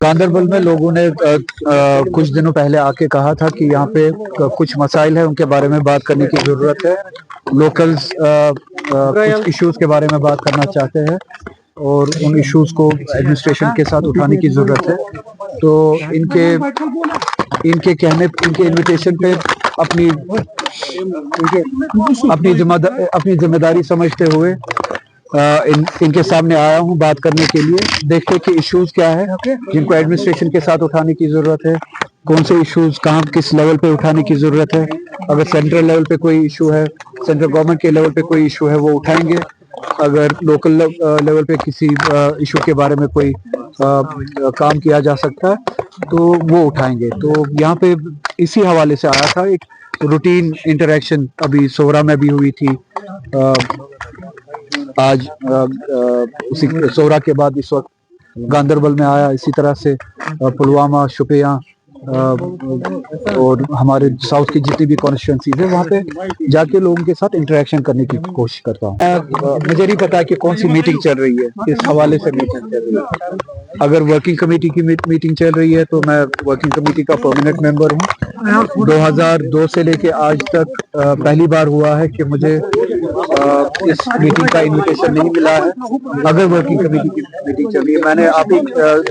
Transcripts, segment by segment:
गांदरबल में लोगों ने कुछ दिनों पहले आके कहा था कि यहाँ पे कुछ मसाइल है, उनके बारे में बात करने की ज़रूरत है। लोकल्स कुछ इश्यूज के बारे में बात करना चाहते हैं और उन इश्यूज को एडमिनिस्ट्रेशन के साथ उठाने की ज़रूरत है। तो इनके इनविटेशन पे अपनी जिम्मेदारी समझते हुए इनके सामने आया हूँ बात करने के लिए। देखते कि इश्यूज क्या है जिनको एडमिनिस्ट्रेशन के साथ उठाने की जरूरत है, कौन से इश्यूज कहाँ किस लेवल पे उठाने की जरूरत है। अगर सेंट्रल लेवल पे कोई इशू है, सेंट्रल गवर्नमेंट के लेवल पे कोई इशू है, वो उठाएंगे। अगर लोकल लेवल पे किसी इशू के बारे में कोई काम किया जा सकता है तो वो उठाएंगे। तो यहाँ पे इसी हवाले से आया था। एक रूटीन इंटरेक्शन अभी सोहरा में भी हुई थी। आज उसी सोहरा के बाद इस वक्त गांदरबल में आया। इसी तरह से पुलवामा, शुपियां और हमारे साउथ की जितनी भी कॉन्स्टिट्यूंसीज है वहाँ पे जाके लोगों के साथ इंटरेक्शन करने की कोशिश करता हूँ। मुझे नहीं पता कि कौन सी मीटिंग चल रही है, किस हवाले से मीटिंग चल रही है। अगर वर्किंग कमेटी की मीटिंग चल रही है तो मैं वर्किंग कमेटी का परमानेंट मेंबर हूँ। 2002 से लेके आज तक पहली बार हुआ है कि मुझे इस मीटिंग का इन्विटेशन नहीं मिला है। अगर वर्किंग कमेटी की मीटिंग चल रही है, मैंने आप ही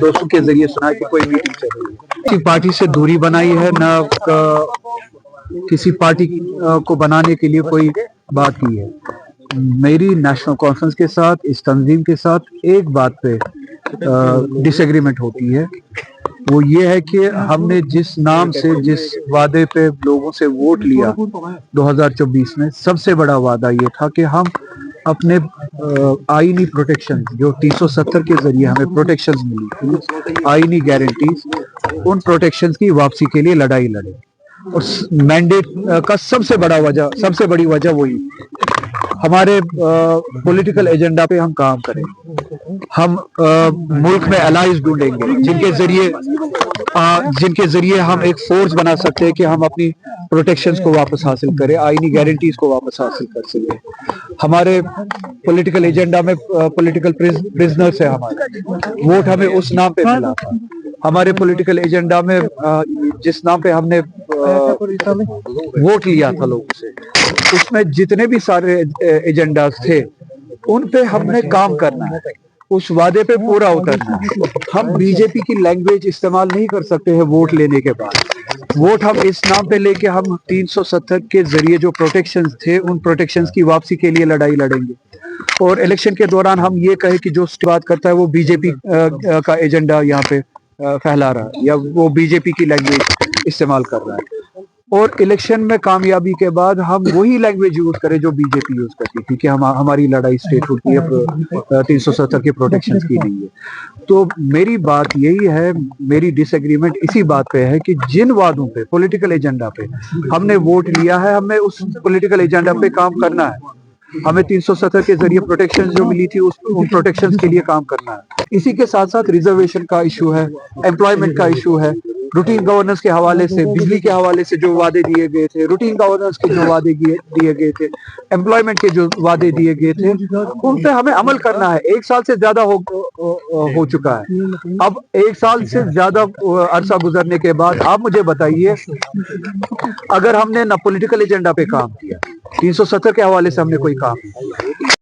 दोस्तों के जरिए सुना कि कोई मीटिंग चल रही है। किसी पार्टी से दूरी बनाई है ना, किसी पार्टी को बनाने के लिए कोई बात की है। मेरी नेशनल कॉन्फ्रेंस के साथ, इस तंजीम के साथ एक बात पे डिसएग्रीमेंट होती है। वो ये है कि हमने जिस नाम से, जिस वादे पे लोगों से वोट लिया 2024 में, सबसे बड़ा वादा ये था कि हम अपने आईनी प्रोटेक्शन जो 370 के जरिए हमें प्रोटेक्शंस मिली, आईनी गारंटीज, उन प्रोटेक्शंस की वापसी के लिए लड़ाई लड़े। और मैंडेट का सबसे बड़ी वजह वही, हमारे पॉलिटिकल एजेंडा पे हम काम करें। हम मुल्क में अलाइज ढूंढेंगे जिनके जरिए हम एक फोर्स बना सकते हैं कि हम अपनी प्रोटेक्शंस को वापस हासिल करें, आईनी गारंटीज को वापस हासिल कर सकें। हमारे पॉलिटिकल एजेंडा में पॉलिटिकल प्रिजनर्स है, हमारे वोट हमें उस नाम पे मिला था। हमारे पॉलिटिकल एजेंडा में जिस नाम पे हमने वोट लिया था लोगों से, उसमें जितने भी सारे एजेंडास थे उन पे हमने काम करना है, उस वादे पे पूरा उतरना है। हम बीजेपी की लैंग्वेज इस्तेमाल नहीं कर सकते हैं वोट लेने के बाद। वोट हम इस नाम पे लेके हम 370 के जरिए जो प्रोटेक्शंस थे, उन प्रोटेक्शंस की वापसी के लिए लड़ाई लड़ेंगे। और इलेक्शन के दौरान हम ये कहे कि जो बात करता है वो बीजेपी का एजेंडा यहाँ पे फैला रहा है या वो बीजेपी की लैंग्वेज इस्तेमाल कर रहा है। और इलेक्शन में कामयाबी के बाद हम वही लैंग्वेज यूज करें जो बीजेपी यूज करती थी कि हमारी लड़ाई स्टेटहुड की 370 के प्रोटेक्शन की नहीं है। तो मेरी बात यही है, मेरी डिसएग्रीमेंट इसी बात पे है कि जिन वादों पे, पॉलिटिकल एजेंडा पे हमने वोट लिया है, हमें उस पॉलिटिकल एजेंडा पे काम करना है। हमें 370 के जरिए प्रोटेक्शन जो मिली थी उन प्रोटेक्शन के लिए काम करना है। इसी के साथ साथ रिजर्वेशन का इशू है, एम्प्लॉयमेंट का इशू है, रूटीन गवर्नेंस के हवाले से, बिजली के हवाले से जो वादे दिए गए थे, रूटीन गवर्नेंस के जो वादे दिए गए थे, एम्प्लॉयमेंट के जो वादे दिए गए थे, उन पे हमें अमल करना है। 1 साल से ज्यादा हो चुका है। अब 1 साल से ज्यादा अरसा गुजरने के बाद आप मुझे बताइए, अगर हमने ना पॉलिटिकल एजेंडा पे काम किया, 370 के हवाले से हमने कोई काम,